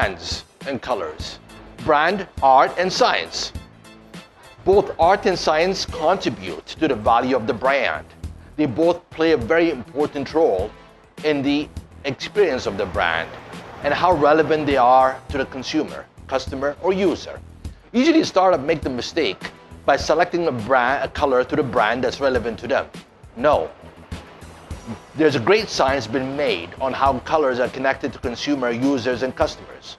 brands and colors. Brand, art, and science. Both art and science contribute to the value of the brand. They both play a very important role in the experience of the brand and how relevant they are to the consumer, customer, or user. Usually startups make the mistake by selecting a color to the brand that's relevant to them. No. There's a great science been made on how colors are connected to consumer, users, and customers.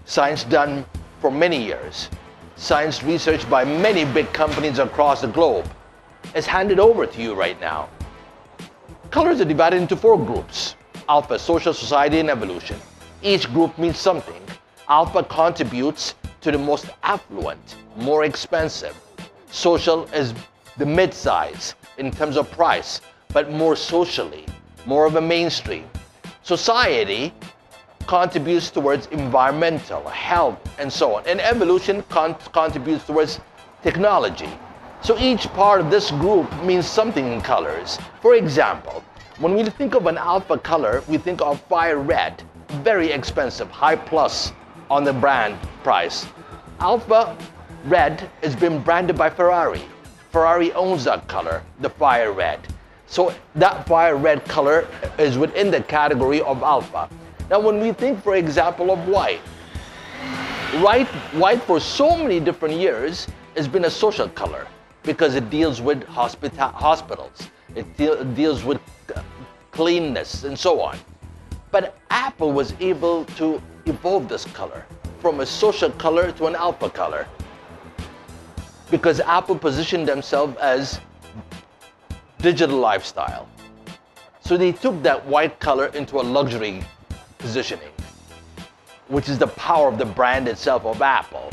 Science done for many years. Science research by many big companies across the globe is handed over to you right now. Colors are divided into 4 groups: Alpha, social, society, and evolution. Each group means something. Alpha contributes to the most affluent, more expensive. Social is the mid-size in terms of price, but more socially, more of a mainstream. Society contributes towards environmental, health, and so on. And evolution contributes towards technology. So each part of this group means something in colors. For example, when we think of an alpha color, we think of fire red, very expensive, high plus on the brand price. Alpha red has been branded by Ferrari. Ferrari owns that color, the fire red. So that fire red color is within the category of alpha. Now when we think, for example, of white, white for so many different years has been a social color because it deals with hospitals, it deals with cleanness and so on. But Apple was able to evolve this color from a social color to an alpha color because Apple positioned themselves as digital lifestyle. So they took that white color into a luxury positioning, which is the power of the brand itself of Apple.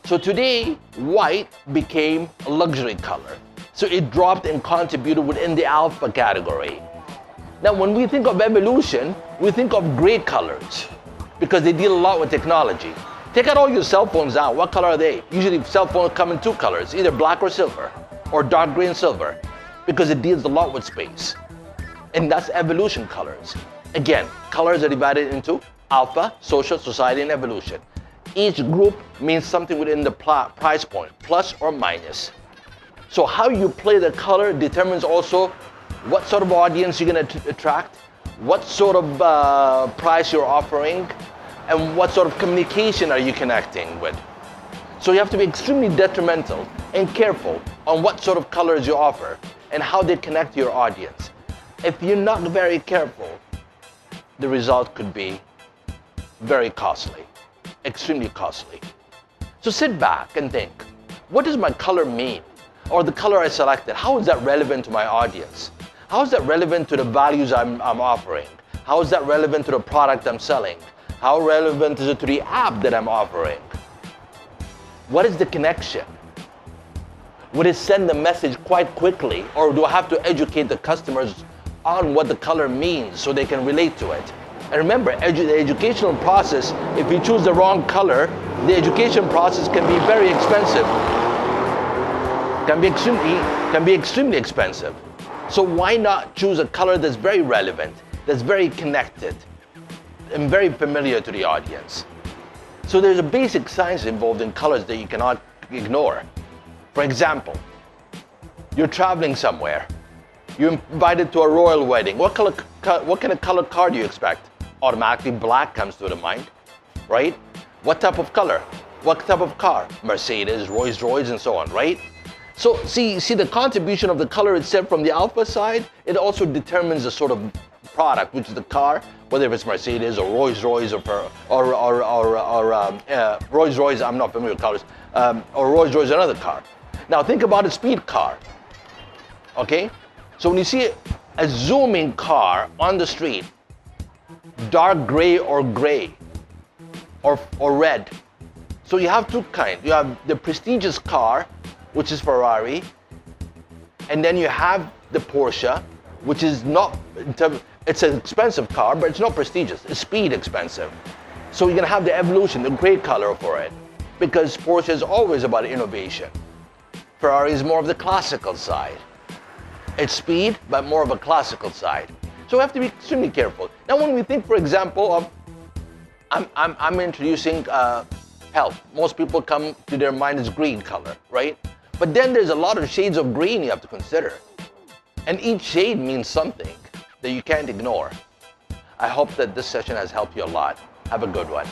So today, white became a luxury color. So it dropped and contributed within the alpha category. Now, when we think of evolution, we think of gray colors because they deal a lot with technology. Take out all your cell phones out. What color are they? Usually cell phones come in 2 colors, either black or silver, or dark gray and silver, because it deals a lot with space. And that's evolution colors. Again, colors are divided into alpha, social, society, and evolution. Each group means something within the price point, plus or minus. So how you play the color determines also what sort of audience you're going to attract, what sort of price you're offering, and what sort of communication are you connecting with. So you have to be extremely detrimental and careful on what sort of colors you offer and how they connect to your audience. If you're not very careful, the result could be very costly, extremely costly. So sit back and think, what does my color mean? Or the color I selected, how is that relevant to my audience? How is that relevant to the values I'm offering? How is that relevant to the product I'm selling? How relevant is it to the app that I'm offering? What is the connection? Would it send the message quite quickly, or do I have to educate the customers on what the color means so they can relate to it? And remember, the educational process, if you choose the wrong color, the education process can be very expensive. Can be extremely expensive. So why not choose a color that's very relevant, that's very connected, and very familiar to the audience? So there's a basic science involved in colors that you cannot ignore. For example, you're traveling somewhere. You're invited to a royal wedding. What kind of color car do you expect? Automatically black comes to the mind, right? What type of color? What type of car? Mercedes, Rolls-Royce, and so on, right? So see the contribution of the color itself from the alpha side, it also determines the sort of product, which is the car, whether it's Mercedes or Rolls-Royce or Rolls-Royce, I'm not familiar with colors, or Rolls-Royce, another car. Now think about a speed car, okay? So when you see a zooming car on the street, dark gray or red. So you have 2 kinds. You have the prestigious car, which is Ferrari, and then you have the Porsche, which is not, it's an expensive car, but it's not prestigious. It's speed expensive. So you're gonna have the evolution, the gray color for it, because Porsche is always about innovation. Ferrari is more of the classical side. It's speed, but more of a classical side. So we have to be extremely careful. Now when we think, for example, of I'm introducing health. Most people come to their mind as green color, right? But then there's a lot of shades of green you have to consider. And each shade means something that you can't ignore. I hope that this session has helped you a lot. Have a good one.